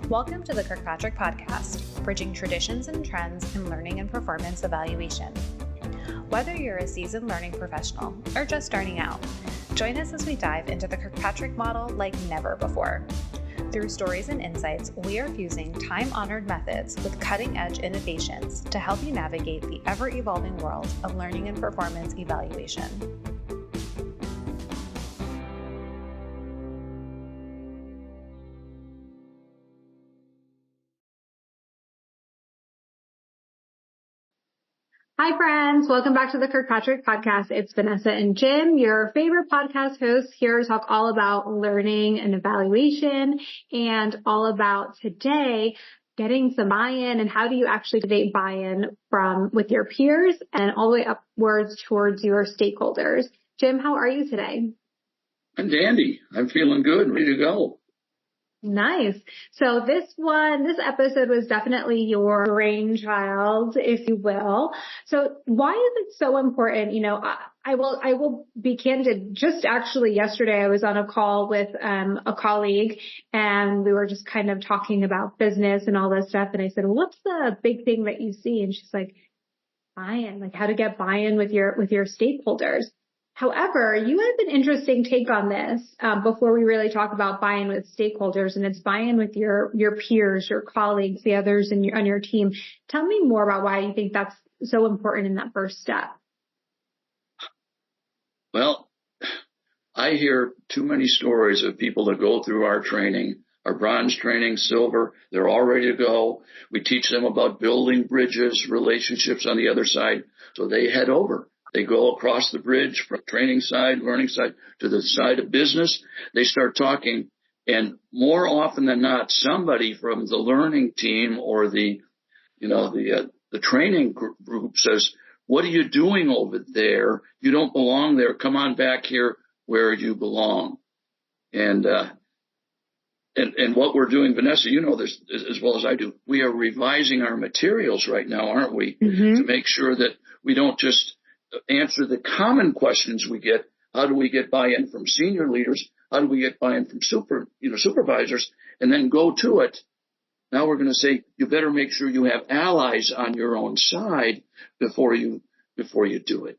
Welcome to the Kirkpatrick Podcast, bridging traditions and trends in learning and performance evaluation. Whether you're a seasoned learning professional or just starting out, join us as we dive into the Kirkpatrick model like never before. Through stories and insights, we are fusing time-honored methods with cutting-edge innovations to help you navigate the ever-evolving world of learning and performance evaluation. Hi, friends. Welcome back to the Kirkpatrick Podcast. It's Vanessa and Jim, your favorite podcast hosts, here to talk all about learning and evaluation and all about today getting some buy-in and how do you actually get buy-in with your peers and all the way upwards towards your stakeholders. Jim, how are you today? I'm dandy. I'm feeling good, ready to go. Nice. So this episode was definitely your brainchild, if you will. So why is it so important? You know, I will be candid. Just actually yesterday, I was on a call with a colleague and we were just kind of talking about business and all this stuff. And I said, well, what's the big thing that you see? And she's like, buy-in, like how to get buy-in with your stakeholders. However, you have an interesting take on this before we really talk about buy-in with stakeholders, and it's buy-in with your peers, your colleagues, the others on your team. Tell me more about why you think that's so important in that first step. Well, I hear too many stories of people that go through our training, our bronze training, silver, they're all ready to go. We teach them about building bridges, relationships on the other side, so they head over. They go across the bridge from training side, learning side to the side of business. They start talking, and more often than not, somebody from the learning team or the training group says, "What are you doing over there? You don't belong there. Come on back here where you belong." And what we're doing, Vanessa, you know this as well as I do. We are revising our materials right now, aren't we, to make sure that we don't just answer the common questions we get. How do we get buy-in from senior leaders? How do we get buy-in from supervisors? And then go to it. Now we're going to say, you better make sure you have allies on your own side before you do it.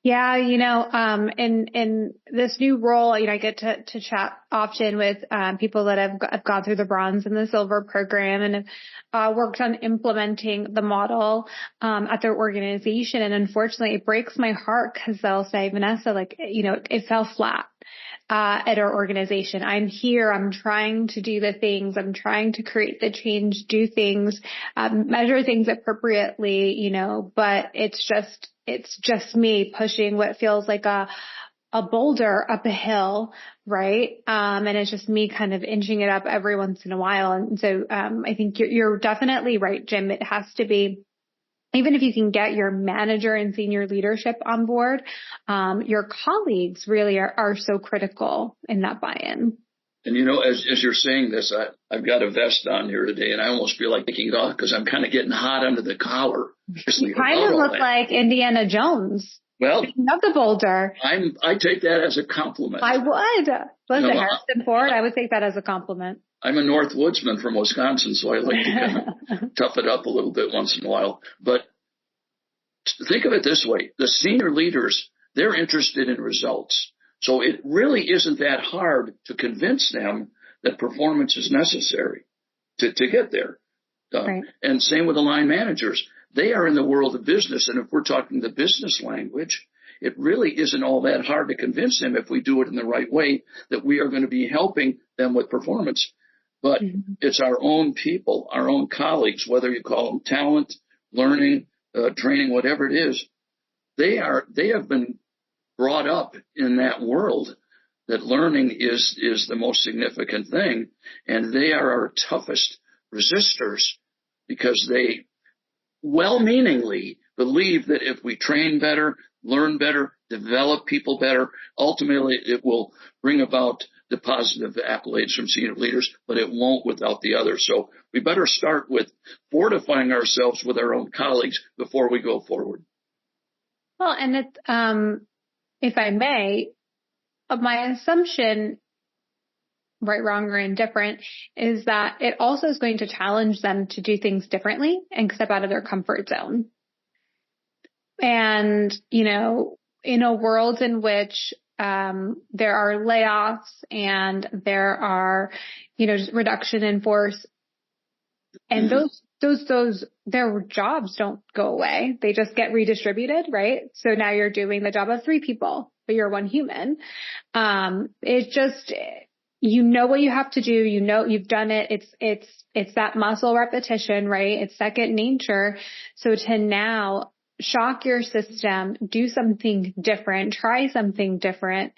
Yeah, in this new role, I get to chat often with people that have gone through the bronze and the silver program and have worked on implementing the model at their organization. And unfortunately, it breaks my heart because they'll say, Vanessa, it fell flat at our organization. I'm here. I'm trying to do the things. I'm trying to create the change, do things, measure things appropriately, but it's just me pushing what feels like a boulder up a hill, right? And it's just me kind of inching it up every once in a while. And so I think you're definitely right, Jim. It has to be, even if you can get your manager and senior leadership on board, your colleagues really are so critical in that buy-in. And as you're saying this, I've got a vest on here today, and I almost feel like taking it off because I'm kind of getting hot under the collar. You kind of look like Indiana Jones. Well, not the boulder. I take that as a compliment. I would. Listen, Harrison Ford, I would take that as a compliment. I'm a North Woodsman from Wisconsin, so I like to kind of tough it up a little bit once in a while. But think of it this way. The senior leaders, they're interested in results. So it really isn't that hard to convince them that performance is necessary to get there. Right. And same with the line managers. They are in the world of business. And if we're talking the business language, it really isn't all that hard to convince them, if we do it in the right way, that we are going to be helping them with performance. But it's our own people, our own colleagues, whether you call them talent, learning, training, whatever it is. They have been brought up in that world that learning is the most significant thing. And they are our toughest resistors because they well-meaningly believe that if we train better, learn better, develop people better, ultimately it will bring about the positive accolades from senior leaders, but it won't without the others. So we better start with fortifying ourselves with our own colleagues before we go forward. Well, and it's, if I may, my assumption, right, wrong, or indifferent, is that it also is going to challenge them to do things differently and step out of their comfort zone. And, in a world in which there are layoffs and there are, just reduction in force, and their jobs don't go away. They just get redistributed, right? So now you're doing the job of 3 people, but you're 1 human. It's just, what you have to do. You've done it. It's that muscle repetition, right? It's second nature. So to now shock your system, do something different, try something different,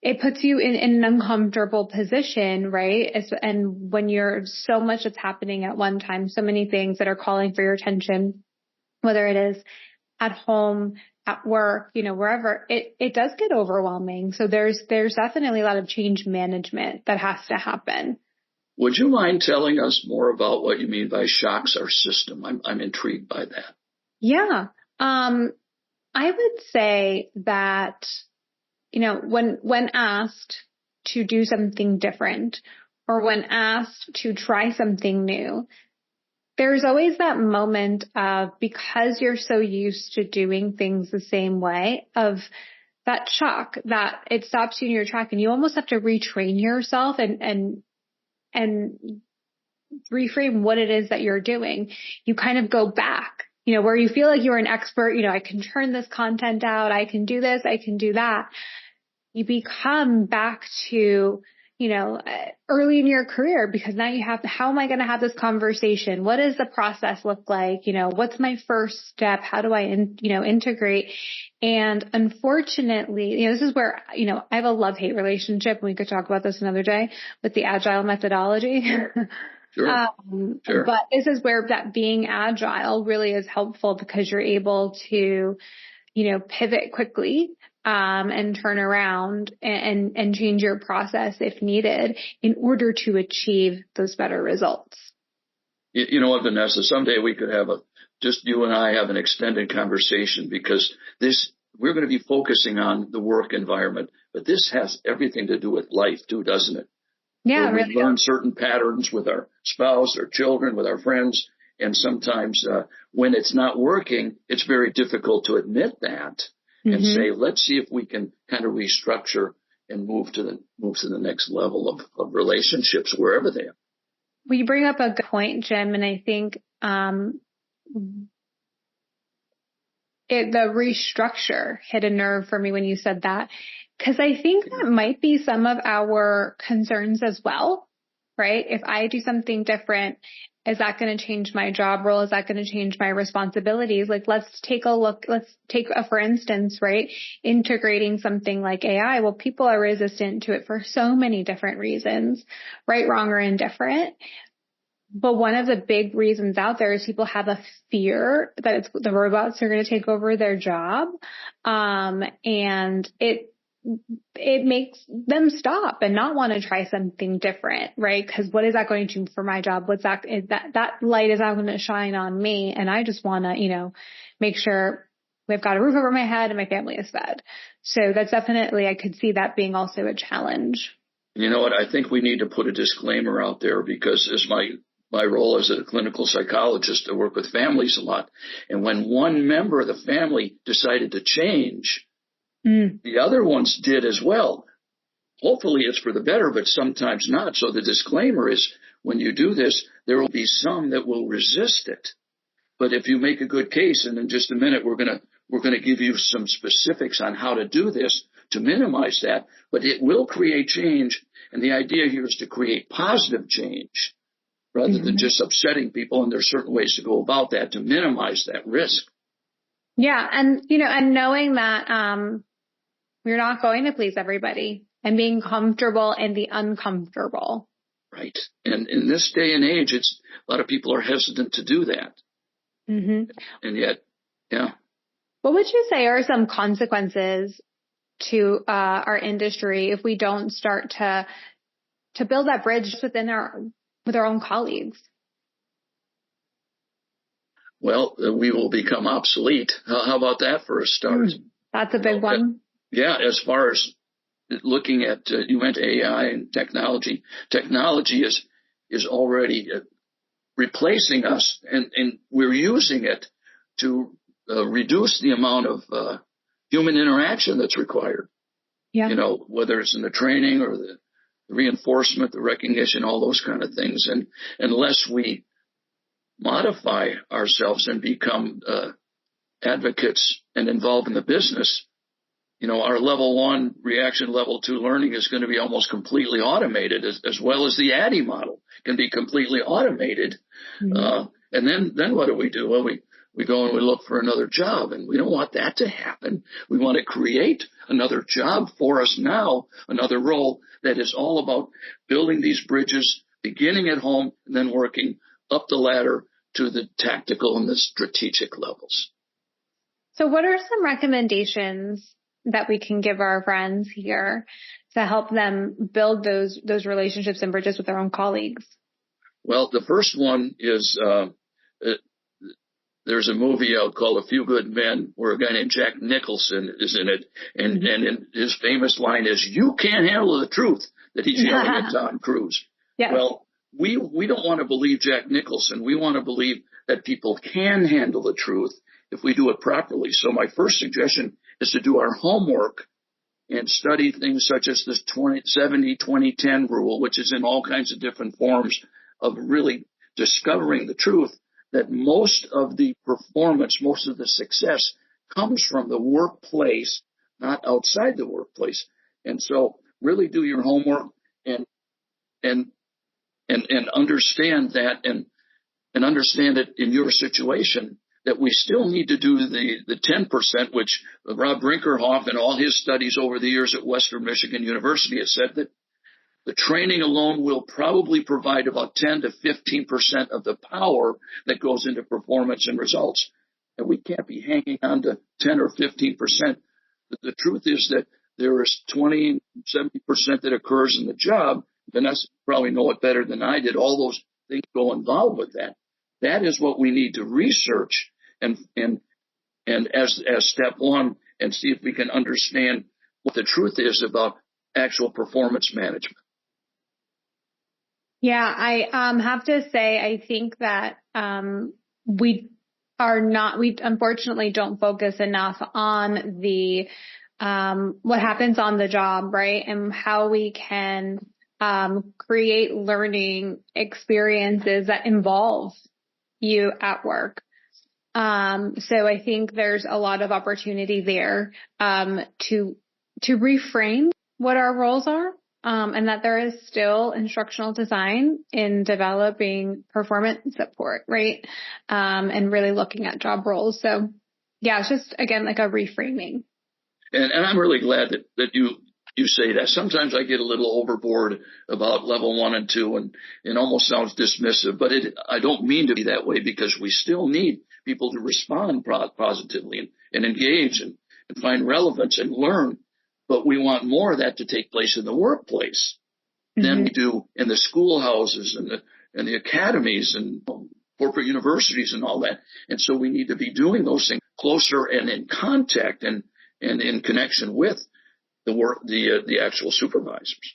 it puts you in an uncomfortable position, right? And when you're so much that's happening at one time, so many things that are calling for your attention, whether it is at home, at work, wherever, it does get overwhelming. So there's definitely a lot of change management that has to happen. Would you mind telling us more about what you mean by shocks our system? I'm intrigued by that. Yeah. I would say that, when asked to do something different or when asked to try something new, there's always that moment of, because you're so used to doing things the same way, of that shock that it stops you in your track, and you almost have to retrain yourself and reframe what it is that you're doing. You kind of go back, where you feel like you're an expert, I can turn this content out, I can do this, I can do that. You become back to, early in your career, because now you have, how am I going to have this conversation? What does the process look like? What's my first step? How do I, integrate? And unfortunately, this is where, I have a love-hate relationship, and we could talk about this another day, with the agile methodology. Sure. Sure. But this is where that being agile really is helpful, because you're able to, pivot quickly, and turn around and change your process if needed in order to achieve those better results. You know what, Vanessa, someday we could have just you and I have an extended conversation, because we're going to be focusing on the work environment, but this has everything to do with life too, doesn't it? Yeah, where really. We learn certain patterns with our spouse, our children, with our friends. And sometimes when it's not working, it's very difficult to admit that and say, let's see if we can kind of restructure and move to the next level of relationships, wherever they are. Well, you bring up a good point, Jim, and I think the restructure hit a nerve for me when you said that, because I think that might be some of our concerns as well, right? If I do something different, is that going to change my job role? Is that going to change my responsibilities? Like, let's take a look. Let's take for instance, right? Integrating something like AI. Well, people are resistant to it for so many different reasons, right, wrong, or indifferent. But one of the big reasons out there is people have a fear that the robots are going to take over their job. And it makes them stop and not want to try something different, right? Because what is that going to do for my job? That light is not going to shine on me. And I just want to, make sure we've got a roof over my head and my family is fed. So that's definitely, I could see that being also a challenge. You know what? I think we need to put a disclaimer out there, because it's my role as a clinical psychologist to work with families a lot. And when one member of the family decided to change, the other ones did as well. Hopefully it's for the better, but sometimes not. So the disclaimer is, when you do this, there will be some that will resist it. But if you make a good case, and in just a minute we're going to give you some specifics on how to do this to minimize that, but it will create change. And the idea here is to create positive change rather than just upsetting people. And there's certain ways to go about that to minimize that risk. Yeah. And, and knowing that, we're not going to please everybody, and being comfortable in the uncomfortable. Right. And in this day and age, a lot of people are hesitant to do that. And yet, yeah. What would you say are some consequences to our industry if we don't start to build that bridge with our own colleagues? Well, we will become obsolete. How about that for a start? That's a big one. Yeah, as far as looking at, you went AI and technology. Technology is already replacing us, and we're using it to reduce the amount of human interaction that's required. Yeah. Whether it's in the training or the reinforcement, the recognition, all those kind of things. And unless we modify ourselves and become advocates and involved in the business, our level 1 reaction, level 2 learning is going to be almost completely automated, as well as the ADDIE model can be completely automated. Mm-hmm. And then what do? Well, we go and we look for another job, and we don't want that to happen. We want to create another job for us now, another role that is all about building these bridges, beginning at home and then working up the ladder to the tactical and the strategic levels. So what are some recommendations that we can give our friends here to help them build those relationships and bridges with their own colleagues? Well, the first one is there's a movie out called A Few Good Men where a guy named Jack Nicholson is in it. And his famous line is, "You can't handle the truth," that he's yelling at Tom Cruise. Yeah. Well, we don't want to believe Jack Nicholson. We want to believe that people can handle the truth if we do it properly. So my first suggestion is to do our homework and study things such as this 70-20-10 rule, which is in all kinds of different forms of really discovering the truth, that most of the performance, most of the success comes from the workplace, not outside the workplace. And so really do your homework and understand that and understand it in your situation, that we still need to do the 10%, which Rob Brinkerhoff and all his studies over the years at Western Michigan University has said that the training alone will probably provide about 10 to 15% of the power that goes into performance and results. And we can't be hanging on to 10 or 15%. The truth is that there is 20, 70% that occurs in the job. Vanessa probably know it better than I did. All those things go involved with that. That is what we need to research and as step one, and see if we can understand what the truth is about actual performance management. Yeah, I have to say, I think that we unfortunately don't focus enough on the what happens on the job, right? And how we can create learning experiences that involve you at work. So I think there's a lot of opportunity there to reframe what our roles are. And that there is still instructional design in developing performance support, right? And really looking at job roles. So yeah, it's just, again, like a reframing. And I'm really glad that you say that. Sometimes I get a little overboard about level 1 and 2 and it almost sounds dismissive, but I don't mean to be that way, because we still need people to respond positively and engage and find relevance and learn. But we want more of that to take place in the workplace than we do in the schoolhouses and the academies and corporate universities and all that. And so we need to be doing those things closer and in contact and in connection with the actual supervisors.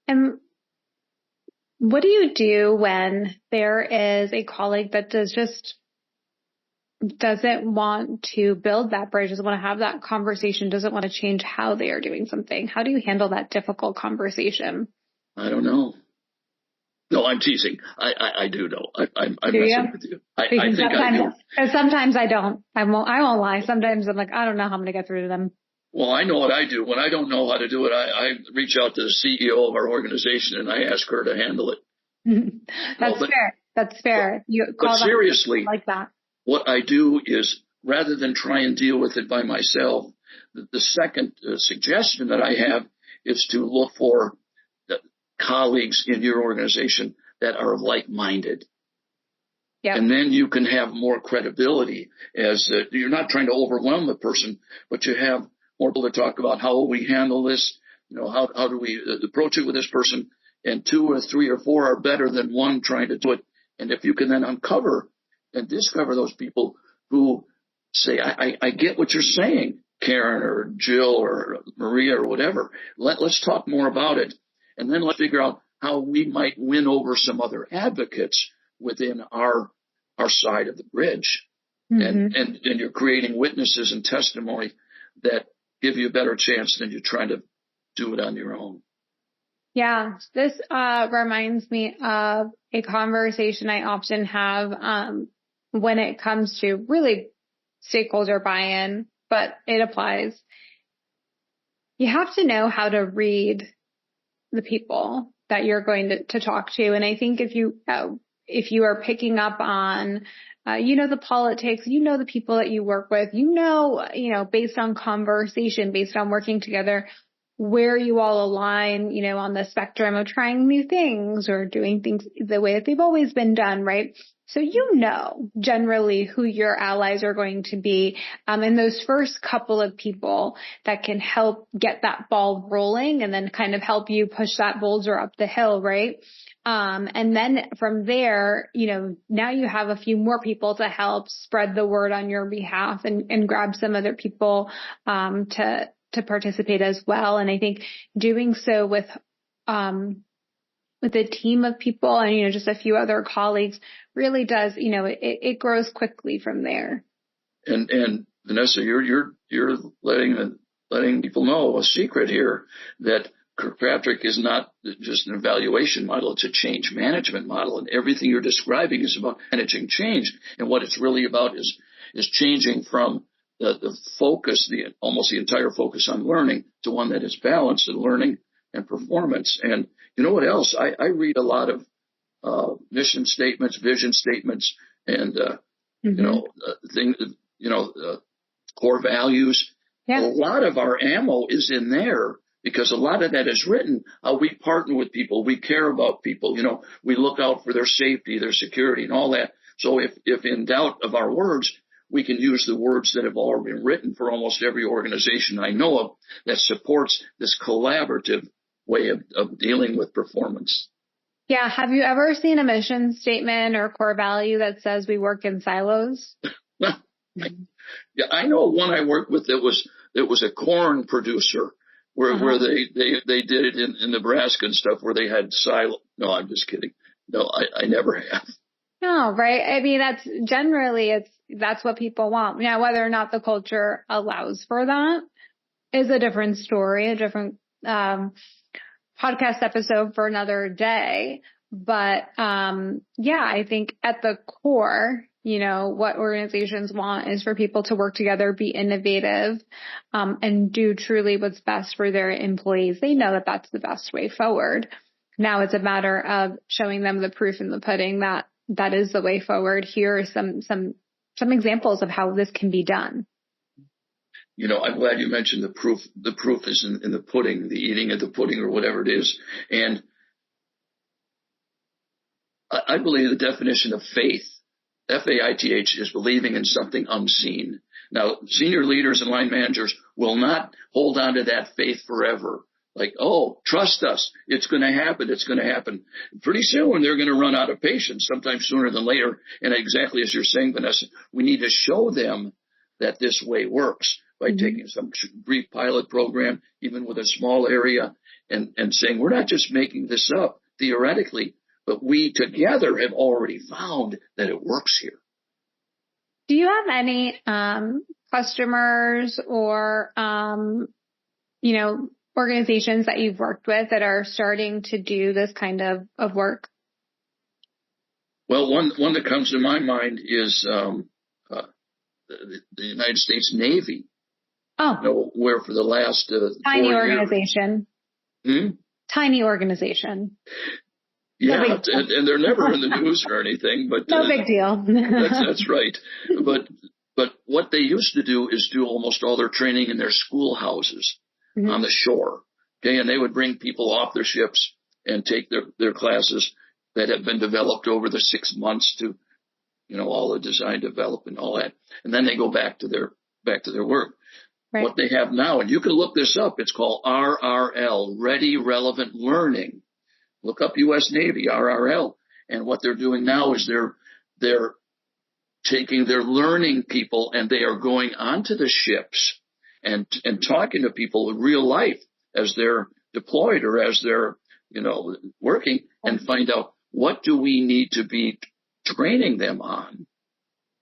And what do you do when there is a colleague that doesn't want to build that bridge, doesn't want to have that conversation, doesn't want to change how they are doing something? How do you handle that difficult conversation? I don't know. No, I'm teasing. I do know. I'm messing with you. I think I do. Because sometimes I don't. I won't lie. Sometimes I'm like, I don't know how I'm going to get through to them. Well, I know what I do. When I don't know how to do it, I reach out to the CEO of our organization and I ask her to handle it. Fair. That's fair. But seriously, like that. What I do is, rather than try and deal with it by myself, the second suggestion that I have is to look for colleagues in your organization that are like-minded. Yep. And then you can have more credibility, as you're not trying to overwhelm the person, but you have more people to talk about how will we handle this, how do we approach it with this person, and 2 or 3 or 4 are better than one trying to do it. And if you can then uncover and discover those people who say, I get what you're saying. Karen or Jill or Maria or whatever. Let's talk more about it. And then let's figure out how we might win over some other advocates within our side of the bridge. Mm-hmm. And you're creating witnesses and testimony that give you a better chance than you're trying to do it on your own. Yeah, this reminds me of a conversation I often have when it comes to really stakeholder buy-in, but it applies. You have to know how to read the people that you're going to talk to. And I think if you are picking up on, the politics, the people that you work with, based on conversation, based on working together, where you all align, on the spectrum of trying new things or doing things the way that they've always been done, right? So generally who your allies are going to be, and those first couple of people that can help get that ball rolling and then kind of help you push that boulder up the hill, right? And then from there, now you have a few more people to help spread the word on your behalf and grab some other people, to participate as well. And I think doing so with a team of people and, just a few other colleagues really does, it grows quickly from there. And Vanessa, you're letting people know a secret here that Kirkpatrick is not just an evaluation model. It's a change management model. And everything you're describing is about managing change. And what it's really about is changing from the focus, almost the entire focus on learning to one that is balanced in learning and performance. And you know what else? I read a lot of mission statements, vision statements, and core values. Yeah. A lot of our ammo is in there because a lot of that is written. We partner with people, we care about people. We look out for their safety, their security, and all that. So if in doubt of our words, we can use the words that have already been written for almost every organization I know of that supports this collaborative way of dealing with performance. Yeah. Have you ever seen a mission statement or core value that says we work in silos? Yeah, I know one I worked with that was a corn producer where they did it in Nebraska and stuff where they had silo. No, I'm just kidding. No, I never have. No, right. I mean, that's what people want. Now, whether or not the culture allows for that is a different story, a different podcast episode for another day. But I think at the core, what organizations want is for people to work together, be innovative, and do truly what's best for their employees. They know that that's the best way forward. Now it's a matter of showing them the proof in the pudding that is the way forward. Here are some examples of how this can be done. I'm glad you mentioned the proof. The proof is in the pudding, the eating of the pudding or whatever it is. And I believe the definition of faith, F-A-I-T-H, is believing in something unseen. Now, senior leaders and line managers will not hold on to that faith forever. Like, oh, trust us. It's going to happen. It's going to happen. Pretty soon, they're going to run out of patience, sometimes sooner than later. And exactly as you're saying, Vanessa, we need to show them that this way works by taking some brief pilot program, even with a small area, and saying, we're not just making this up theoretically, but we together have already found that it works here. Do you have any customers or, organizations that you've worked with that are starting to do this kind of work? Well, one that comes to my mind is the United States Navy. Oh. Where for the last tiny 4 organization. years. Tiny organization. Yeah, no and they're never in the news or anything, but no big deal. that's right. But what they used to do is do almost all their training in their schoolhouses on the shore. Okay, and they would bring people off their ships and take their classes that have been developed over the 6 months to, all the design development and all that, and then they go back to their work. Right. What they have now, and you can look this up, it's called RRL, Ready Relevant Learning. Look up U.S. Navy, RRL. And what they're doing now is they're taking their learning people and they are going onto the ships and talking to people in real life as they're deployed or as they're, working, and find out what do we need to be training them on.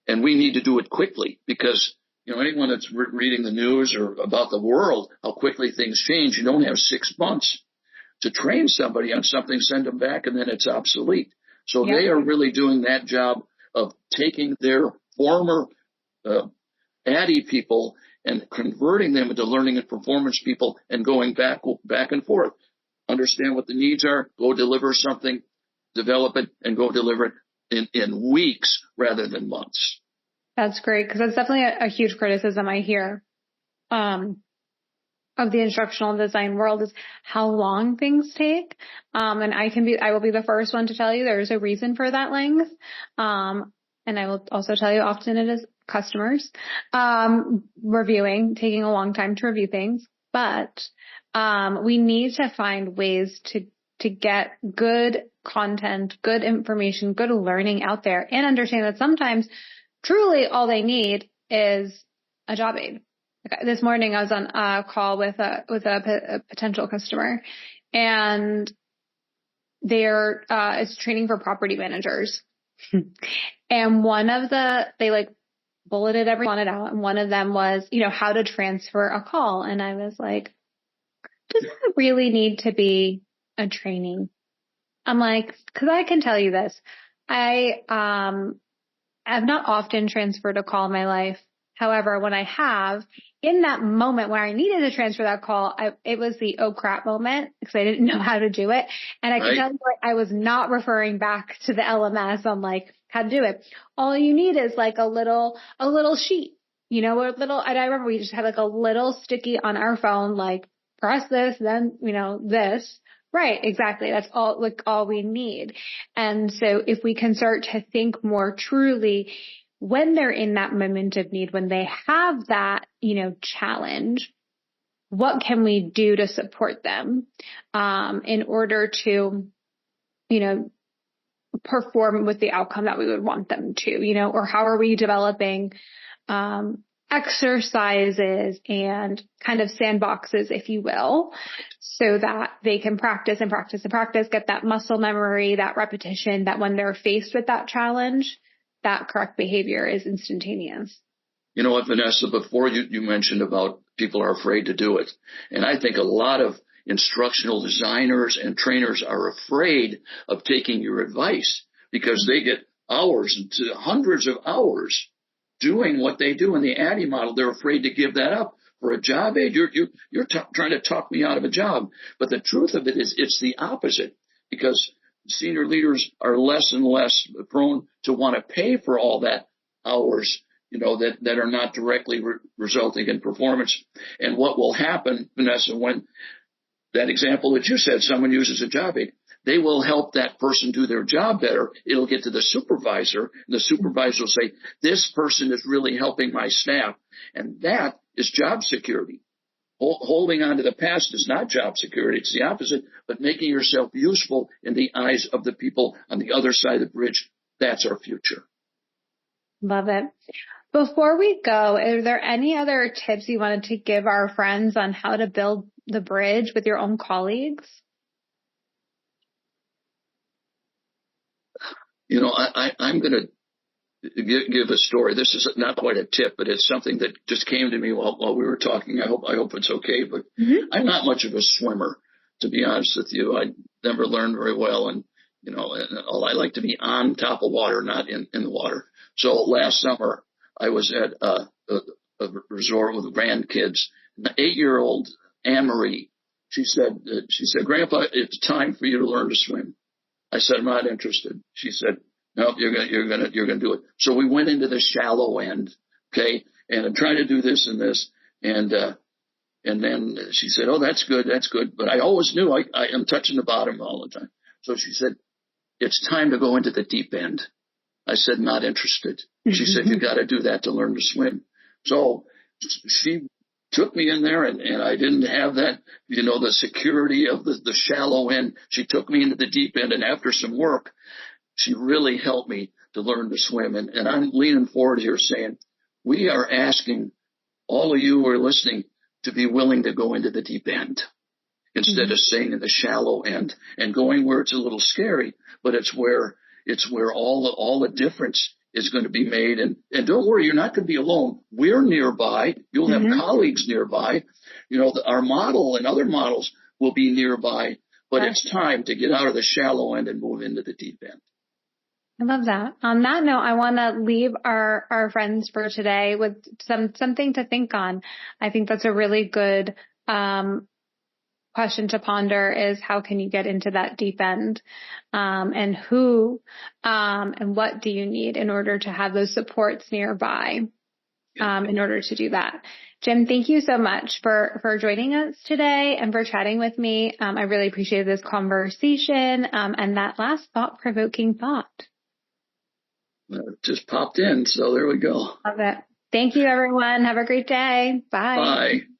And we need to do it quickly because, anyone that's reading the news or about the world, how quickly things change, you don't have 6 months to train somebody on something, send them back, and then it's obsolete. So they are really doing that job of taking their former Addy people and converting them into learning and performance people and going back and forth. Understand what the needs are, go deliver something, develop it, and go deliver it in weeks rather than months. That's great, because that's definitely a huge criticism I hear of the instructional design world is how long things take. And I will be the first one to tell you there's a reason for that length. And I will also tell you often it is customers, taking a long time to review things, but, we need to find ways to get good content, good information, good learning out there, and understand that sometimes truly all they need is a job aid. This morning I was on a call with a potential customer, and it's training for property managers. And they bulleted every one out. And one of them was, how to transfer a call. And I was like, does that really need to be a training? I'm like, cause I can tell you this. I have not often transferred a call in my life. However, when I have, in that moment where I needed to transfer that call, it was the oh crap moment because I didn't know how to do it. And I can tell you I was not referring back to the LMS on how to do it. All you need is a little sheet, and I remember we just had a little sticky on our phone, press this, then, this. Right. Exactly. That's all we need. And so if we can start to think more truly when they're in that moment of need, when they have that, challenge, what can we do to support them, in order to, perform with the outcome that we would want them to, or how are we developing, exercises and kind of sandboxes, if you will, so that they can practice and practice and practice, get that muscle memory, that repetition, that when they're faced with that challenge, that correct behavior is instantaneous. You know what, Vanessa, before you mentioned about people are afraid to do it. And I think a lot of instructional designers and trainers are afraid of taking your advice because they get hours to hundreds of hours doing what they do in the Addy model. They're afraid to give that up for a job aid. You're trying to talk me out of a job. But the truth of it is it's the opposite, because senior leaders are less and less prone to want to pay for all that hours, that are not directly resulting in performance. And what will happen, Vanessa, when that example that you said, someone uses a job aid, they will help that person do their job better. It'll get to the supervisor, and the supervisor will say, this person is really helping my staff. And that is job security. Holding on to the past is not job security. It's the opposite, but making yourself useful in the eyes of the people on the other side of the bridge. That's our future. Love it. Before we go, are there any other tips you wanted to give our friends on how to build the bridge with your own colleagues? I'm going to give a story. This is not quite a tip, but it's something that just came to me while we were talking. I hope it's okay, but I'm not much of a swimmer, to be honest with you. I never learned very well, and I like to be on top of water, not in the water. So last summer I was at a resort with grandkids. An 8-year-old Anne-Marie, she said, Grandpa, it's time for you to learn to swim. I said, I'm not interested. She said, no, you're gonna do it. So we went into the shallow end, okay, and I'm trying to do this and this, and then she said, oh, that's good, but I always knew I am touching the bottom all the time. So she said, it's time to go into the deep end. I said, not interested. She said, you got to do that to learn to swim. So she took me in there, and I didn't have that, the security of the shallow end. She took me into the deep end, and after some work, she really helped me to learn to swim. And I'm leaning forward here saying, we are asking all of you who are listening to be willing to go into the deep end instead of staying in the shallow end and going where it's a little scary, but it's where all the difference is going to be made. And don't worry, you're not going to be alone. We're nearby. You'll have colleagues nearby. Our model and other models will be nearby, but it's time to get out of the shallow end and move into the deep end. I love that. On that note, I want to leave our friends for today with something to think on. I think that's a really good question to ponder is how can you get into that deep end, and who, and what do you need in order to have those supports nearby, in order to do that. Jim, thank you so much for joining us today and for chatting with me. I really appreciated this conversation, and that last thought-provoking thought. It just popped in, so there we go. Love it. Thank you, everyone. Have a great day. Bye. Bye.